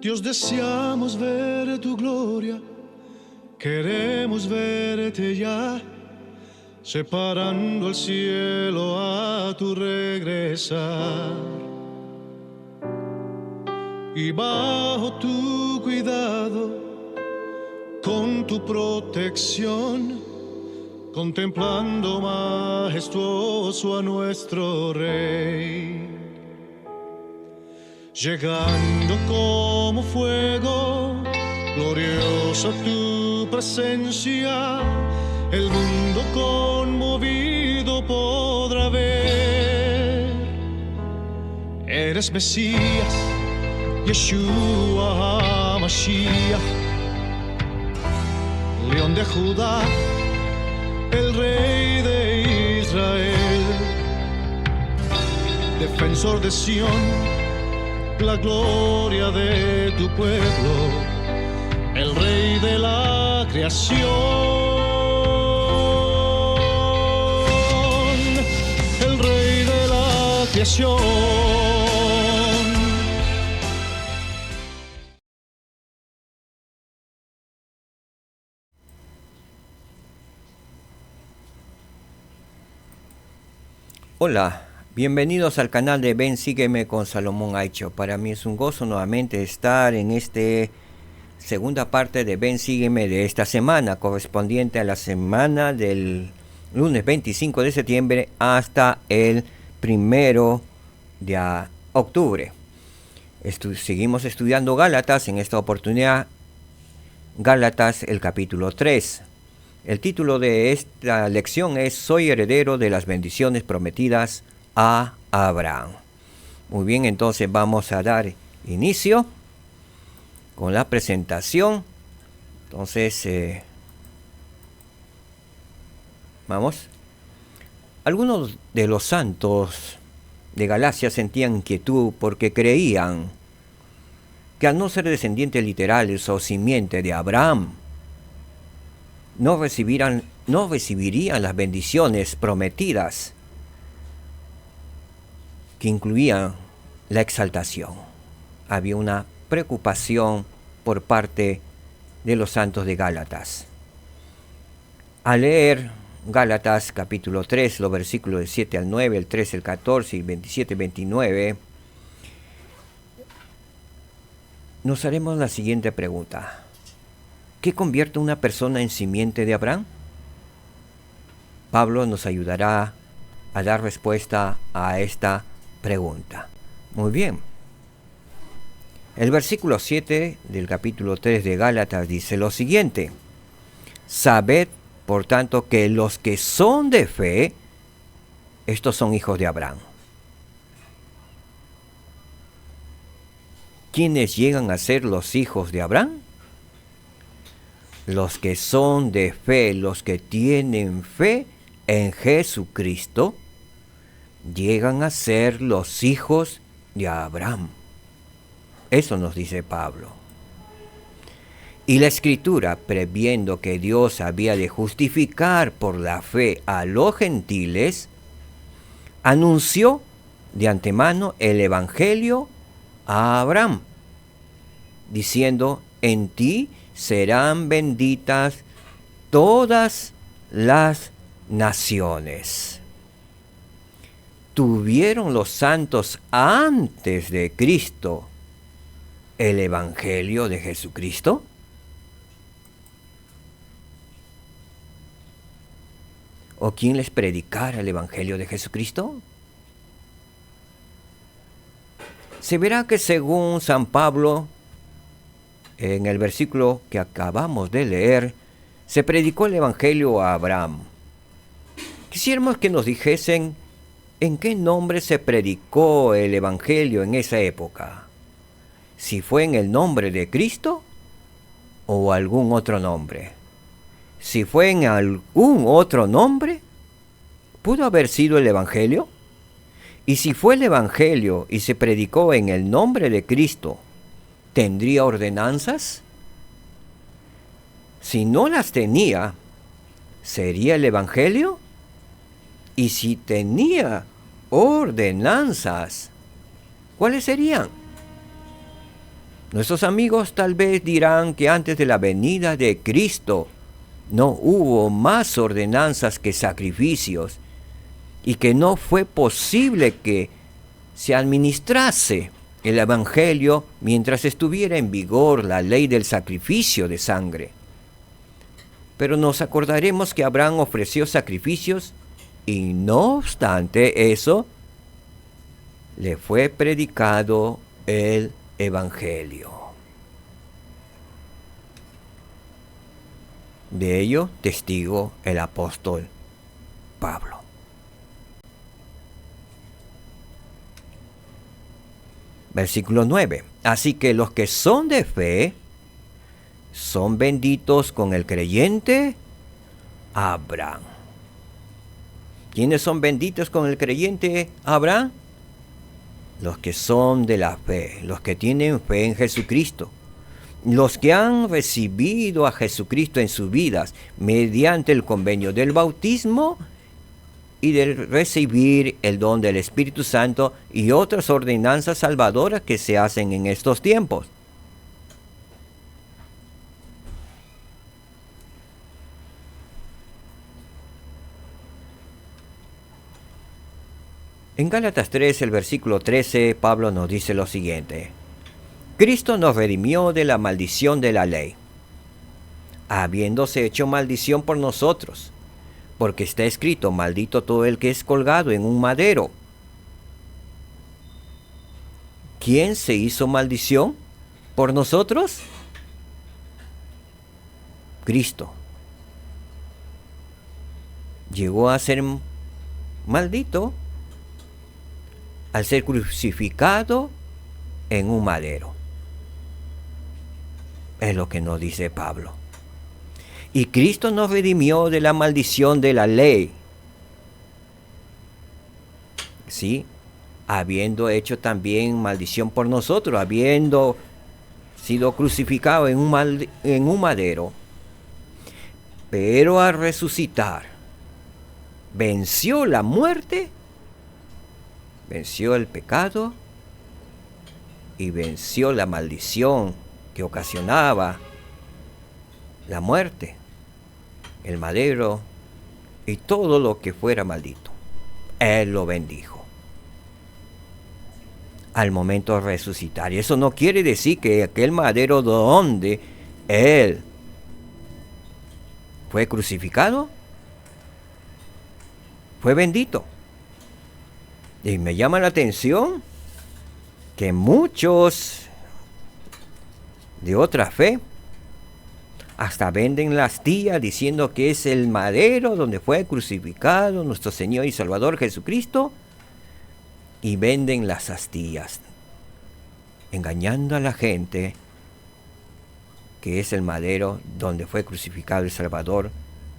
Dios, deseamos ver tu gloria, queremos verte ya, separando el cielo a tu regresar. Y bajo tu cuidado, con tu protección, contemplando majestuoso a nuestro Rey. Llegando como fuego, gloriosa tu presencia, el mundo conmovido podrá ver. Eres Mesías, Yeshua HaMashiach, León de Judá, el Rey de Israel, defensor de Sión, la gloria de tu pueblo, el Rey de la creación, el Rey de la creación. Hola, bienvenidos al canal de Ven Sígueme con Salomón Aicho. Para mí es un gozo nuevamente estar en esta segunda parte de Ven Sígueme de esta semana, correspondiente a la semana del lunes 25 de septiembre hasta el 1 de octubre. Seguimos estudiando Gálatas, en esta oportunidad Gálatas el capítulo 3. El título de esta lección es Soy heredero de las bendiciones prometidas a Abraham. Muy bien, entonces vamos a dar inicio con la presentación. Entonces, vamos. Algunos de los santos de Galacia sentían inquietud porque creían que al no ser descendientes literales o simiente de Abraham, no recibirían las bendiciones prometidas que incluían la exaltación. Había una preocupación por parte de los santos de Gálatas. Al leer Gálatas capítulo 3, los versículos del 7 al 9, el 13, el 14 y 27 29, nos haremos la siguiente pregunta. ¿Qué convierte a una persona en simiente de Abraham? Pablo nos ayudará a dar respuesta a esta pregunta. Muy bien. El versículo 7 del capítulo 3 de Gálatas dice lo siguiente. Sabed, por tanto, que los que son de fe, estos son hijos de Abraham. ¿Quiénes llegan a ser los hijos de Abraham? Los que son de fe, los que tienen fe en Jesucristo, llegan a ser los hijos de Abraham. Eso nos dice Pablo. Y la Escritura, previendo que Dios había de justificar por la fe a los gentiles, anunció de antemano el Evangelio a Abraham, diciendo, en ti serán benditas todas las naciones. ¿Tuvieron los santos antes de Cristo el Evangelio de Jesucristo? ¿O quién les predicara el Evangelio de Jesucristo? Se verá que según San Pablo, en el versículo que acabamos de leer, se predicó el Evangelio a Abraham. Quisiéramos que nos dijesen en qué nombre se predicó el Evangelio en esa época. Si fue en el nombre de Cristo o algún otro nombre. Si fue en algún otro nombre, ¿pudo haber sido el Evangelio? Y si fue el Evangelio y se predicó en el nombre de Cristo, ¿tendría ordenanzas? Si no las tenía, ¿sería el Evangelio? Y si tenía ordenanzas, ¿cuáles serían? Nuestros amigos tal vez dirán que antes de la venida de Cristo no hubo más ordenanzas que sacrificios y que no fue posible que se administrase el Evangelio mientras estuviera en vigor la ley del sacrificio de sangre. Pero nos acordaremos que Abraham ofreció sacrificios y no obstante eso, le fue predicado el Evangelio. De ello testigo el apóstol Pablo. Versículo 9. Así que los que son de fe son benditos con el creyente Abraham. ¿Quiénes son benditos con el creyente Abraham? Los que son de la fe, los que tienen fe en Jesucristo, los que han recibido a Jesucristo en sus vidas mediante el convenio del bautismo y de recibir el don del Espíritu Santo y otras ordenanzas salvadoras que se hacen en estos tiempos. En Gálatas 3, el versículo 13, Pablo nos dice lo siguiente: Cristo nos redimió de la maldición de la ley, habiéndose hecho maldición por nosotros, porque está escrito: maldito todo el que es colgado en un madero. ¿Quién se hizo maldición por nosotros? Cristo. Llegó a ser maldito al ser crucificado en un madero. Es lo que nos dice Pablo. Y Cristo nos redimió de la maldición de la ley. Sí, habiendo hecho también maldición por nosotros, habiendo sido crucificado en un madero. Pero al resucitar, venció la muerte, venció el pecado y venció la maldición que ocasionaba la muerte, el madero y todo lo que fuera maldito. Él lo bendijo al momento de resucitar. Y eso no quiere decir que aquel madero donde Él fue crucificado fue bendito. Y me llama la atención que muchos de otra fe hasta venden la astilla diciendo que es el madero donde fue crucificado nuestro Señor y Salvador Jesucristo, y venden las astillas, engañando a la gente que es el madero donde fue crucificado el Salvador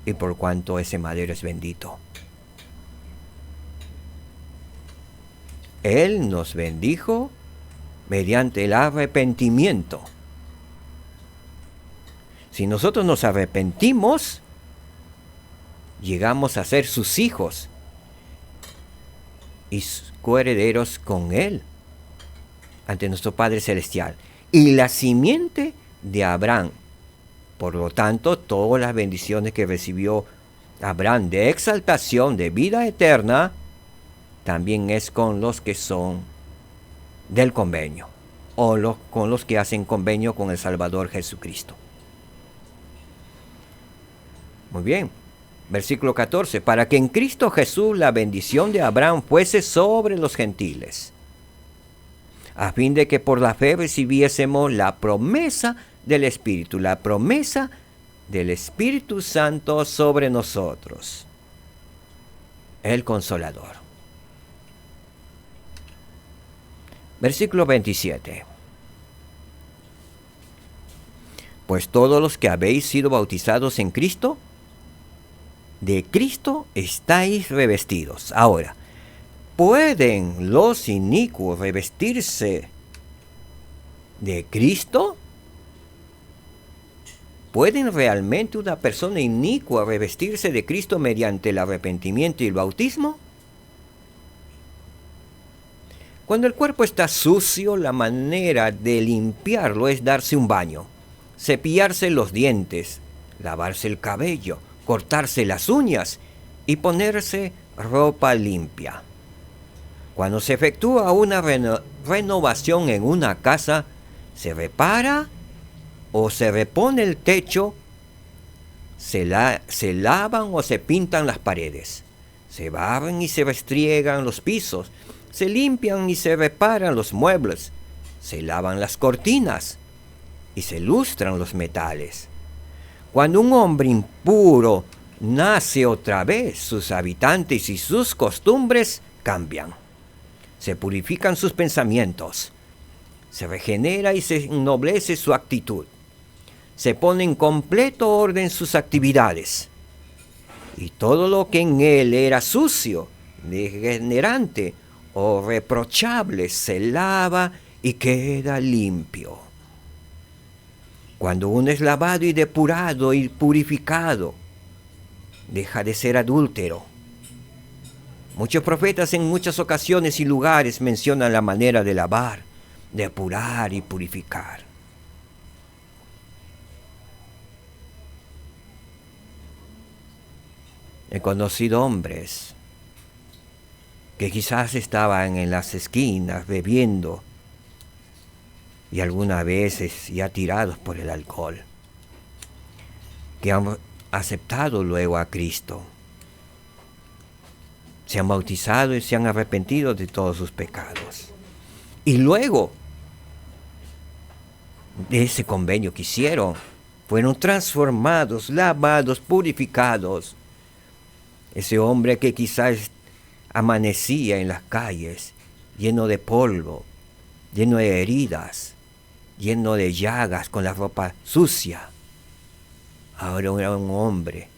y por cuanto ese madero es bendito. Él nos bendijo mediante el arrepentimiento. Si nosotros nos arrepentimos, llegamos a ser sus hijos y coherederos con Él ante nuestro Padre Celestial. Y la simiente de Abraham. Por lo tanto, todas las bendiciones que recibió Abraham de exaltación, de vida eterna, también es con los que son del convenio, o con los que hacen convenio con el Salvador Jesucristo. Muy bien, versículo 14, para que en Cristo Jesús la bendición de Abraham fuese sobre los gentiles, a fin de que por la fe recibiésemos la promesa del Espíritu, la promesa del Espíritu Santo sobre nosotros, el Consolador. Versículo 27. Pues todos los que habéis sido bautizados en Cristo, de Cristo estáis revestidos. Ahora, ¿pueden los inicuos revestirse de Cristo? ¿Pueden realmente una persona inicua revestirse de Cristo mediante el arrepentimiento y el bautismo? Cuando el cuerpo está sucio, la manera de limpiarlo es darse un baño, cepillarse los dientes, lavarse el cabello, cortarse las uñas y ponerse ropa limpia. Cuando se efectúa una renovación en una casa, se repara o se repone el techo, se lavan o se pintan las paredes, se barren y se restriegan los pisos, se limpian y se reparan los muebles, se lavan las cortinas y se lustran los metales. Cuando un hombre impuro nace otra vez, sus habitantes y sus costumbres cambian. Se purifican sus pensamientos, se regenera y se ennoblece su actitud. Se pone en completo orden sus actividades. Y todo lo que en él era sucio, degenerante o reprochable se lava y queda limpio. Cuando uno es lavado y depurado y purificado, deja de ser adúltero. Muchos profetas en muchas ocasiones y lugares mencionan la manera de lavar, depurar y purificar. He conocido hombres que quizás estaban en las esquinas bebiendo y algunas veces ya tirados por el alcohol, que han aceptado luego a Cristo, se han bautizado y se han arrepentido de todos sus pecados. Y luego de ese convenio que hicieron, fueron transformados, lavados, purificados. Ese hombre que quizás amanecía en las calles, lleno de polvo, lleno de heridas, lleno de llagas, con la ropa sucia, ahora era un hombre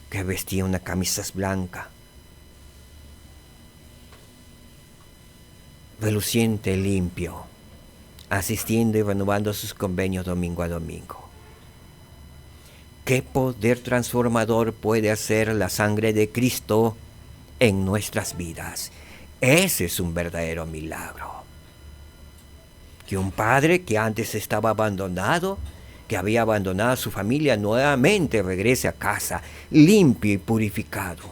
que vestía una camisa blanca, reluciente, limpio, asistiendo y renovando sus convenios domingo a domingo. ¿Qué poder transformador puede hacer la sangre de Cristo en nuestras vidas? Ese es un verdadero milagro. Que un padre que antes estaba abandonado, que había abandonado a su familia, nuevamente regrese a casa, limpio y purificado,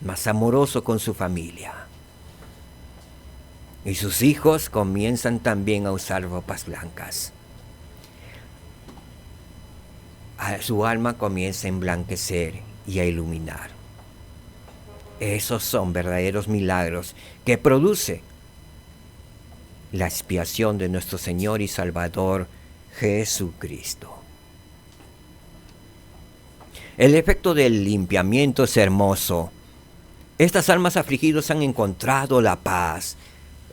más amoroso con su familia. Y sus hijos comienzan también a usar ropas blancas. Su alma comienza a emblanquecer y a iluminar. Esos son verdaderos milagros que produce la expiación de nuestro Señor y Salvador Jesucristo. El efecto del limpiamiento es hermoso. Estas almas afligidas han encontrado la paz.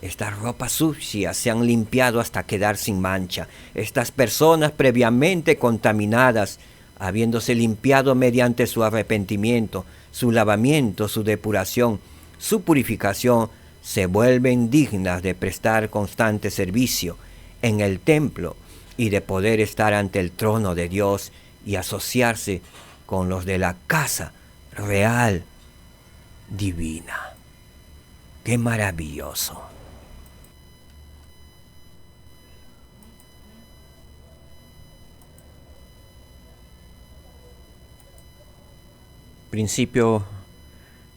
Estas ropas sucias se han limpiado hasta quedar sin mancha. Estas personas previamente contaminadas, habiéndose limpiado mediante su arrepentimiento, su lavamiento, su depuración, su purificación, se vuelven dignas de prestar constante servicio en el templo y de poder estar ante el trono de Dios y asociarse con los de la casa real divina. ¡Qué maravilloso! Principio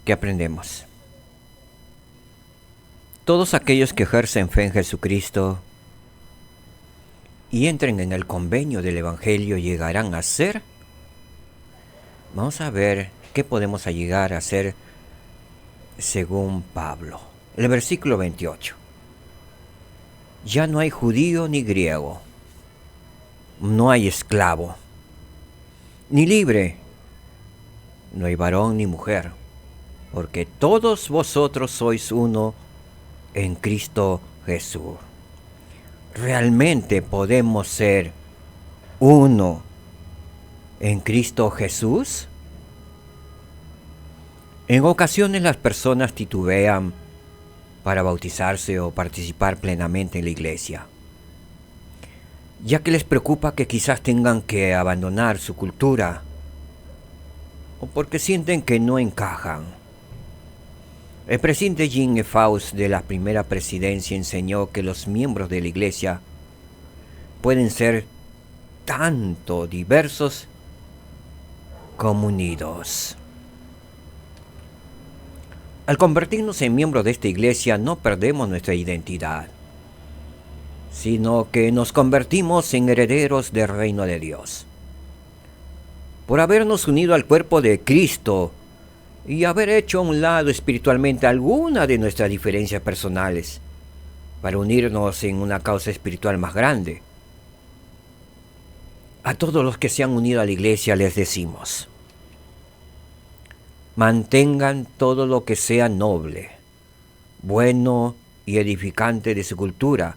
que aprendemos. Todos aquellos que ejercen fe en Jesucristo y entren en el convenio del Evangelio llegarán a ser. Vamos a ver qué podemos llegar a ser según Pablo. El versículo 28. Ya no hay judío ni griego, no hay esclavo, ni libre, no hay varón ni mujer, porque todos vosotros sois uno en Cristo Jesús. ¿Realmente podemos ser uno en Cristo Jesús? En ocasiones las personas titubean para bautizarse o participar plenamente en la iglesia, ya que les preocupa que quizás tengan que abandonar su cultura o porque sienten que no encajan. El presidente Jean Faust de la primera presidencia enseñó que los miembros de la Iglesia pueden ser tanto diversos como unidos. Al convertirnos en miembros de esta Iglesia no perdemos nuestra identidad, sino que nos convertimos en herederos del reino de Dios. Por habernos unido al cuerpo de Cristo y haber hecho a un lado espiritualmente alguna de nuestras diferencias personales para unirnos en una causa espiritual más grande. A todos los que se han unido a la Iglesia les decimos: mantengan todo lo que sea noble, bueno y edificante de su cultura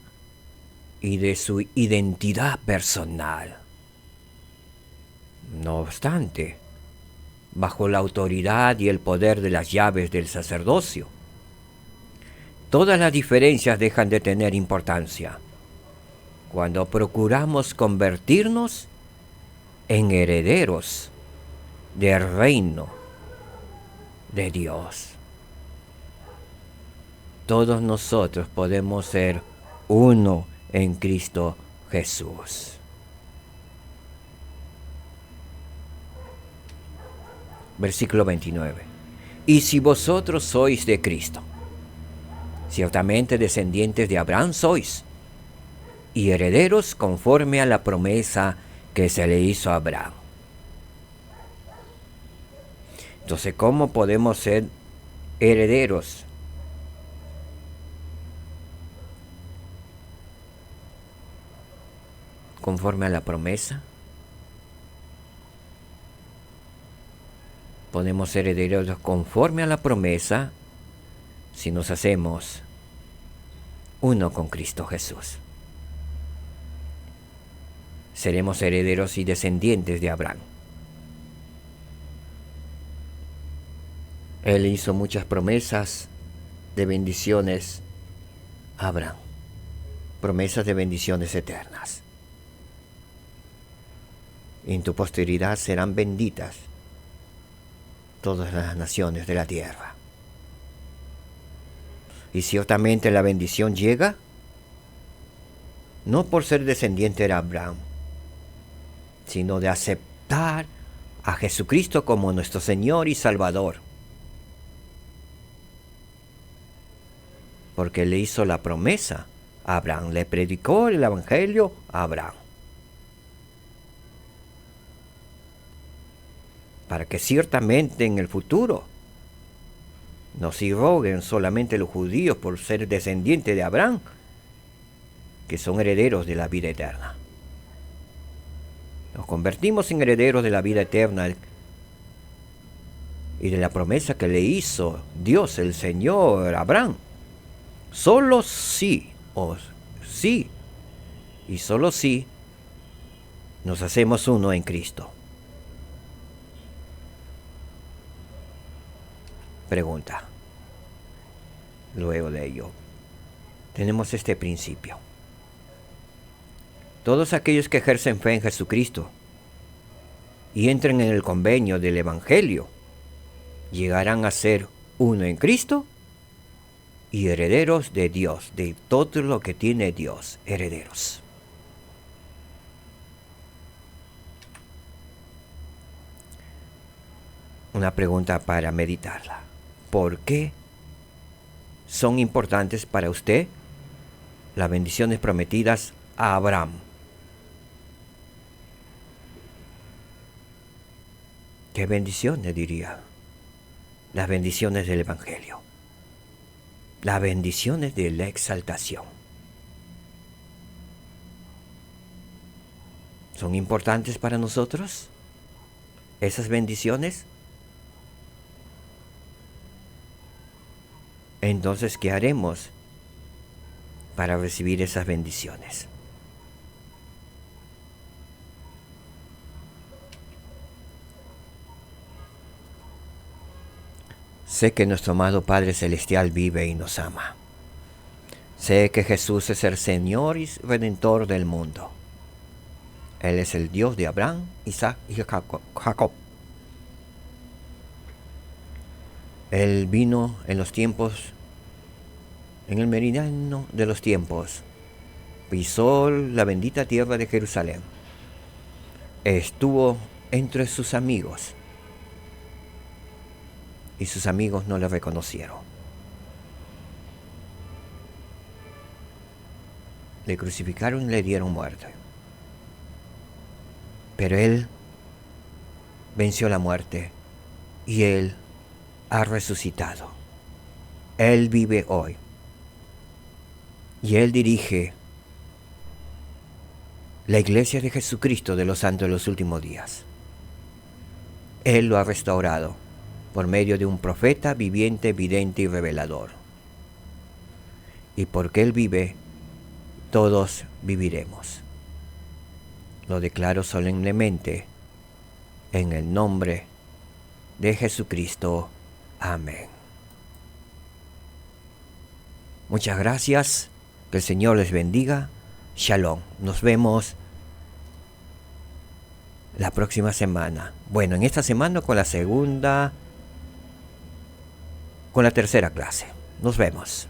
y de su identidad personal. No obstante, bajo la autoridad y el poder de las llaves del sacerdocio, todas las diferencias dejan de tener importancia cuando procuramos convertirnos en herederos del reino de Dios. Todos nosotros podemos ser uno en Cristo Jesús. Versículo 29. Y si vosotros sois de Cristo, ciertamente descendientes de Abraham sois, y herederos conforme a la promesa que se le hizo a Abraham. Entonces, ¿cómo podemos ser herederos? Conforme a la promesa. Podemos ser herederos conforme a la promesa si nos hacemos uno con Cristo Jesús. Seremos herederos y descendientes de Abraham. Él hizo muchas promesas de bendiciones a Abraham, promesas de bendiciones eternas. En tu posteridad serán benditas todas las naciones de la tierra. Y ciertamente la bendición llega no por ser descendiente de Abraham, sino de aceptar a Jesucristo como nuestro Señor y Salvador. Porque le hizo la promesa a Abraham, le predicó el Evangelio a Abraham. Para que ciertamente en el futuro no se roguen solamente los judíos por ser descendientes de Abraham, que son herederos de la vida eterna. Nos convertimos en herederos de la vida eterna y de la promesa que le hizo Dios, el Señor, a Abraham. Solo sí, y solo sí, nos hacemos uno en Cristo. Pregunta. Luego de ello, tenemos este principio. Todos aquellos que ejercen fe en Jesucristo y entren en el convenio del Evangelio, llegarán a ser uno en Cristo y herederos de Dios, de todo lo que tiene Dios, herederos. Una pregunta para meditarla. ¿Por qué son importantes para usted las bendiciones prometidas a Abraham? ¿Qué bendiciones diría? Las bendiciones del Evangelio. Las bendiciones de la exaltación. ¿Son importantes para nosotros esas bendiciones? Entonces, ¿qué haremos para recibir esas bendiciones? Sé que nuestro amado Padre Celestial vive y nos ama. Sé que Jesús es el Señor y Redentor del mundo. Él es el Dios de Abraham, Isaac y Jacob. Él vino en los tiempos, en el meridiano de los tiempos, pisó la bendita tierra de Jerusalén, estuvo entre sus amigos y sus amigos no le reconocieron. Le crucificaron y le dieron muerte. Pero Él venció la muerte y Él ha resucitado. Él vive hoy y Él dirige la iglesia de Jesucristo de los santos de los últimos días. Él lo ha restaurado por medio de un profeta viviente, vidente y revelador. Y porque Él vive, todos viviremos. Lo declaro solemnemente en el nombre de Jesucristo. Amén. Muchas gracias. Que el Señor les bendiga. Shalom. Nos vemos la próxima semana. Bueno, en esta semana con la tercera clase. Nos vemos.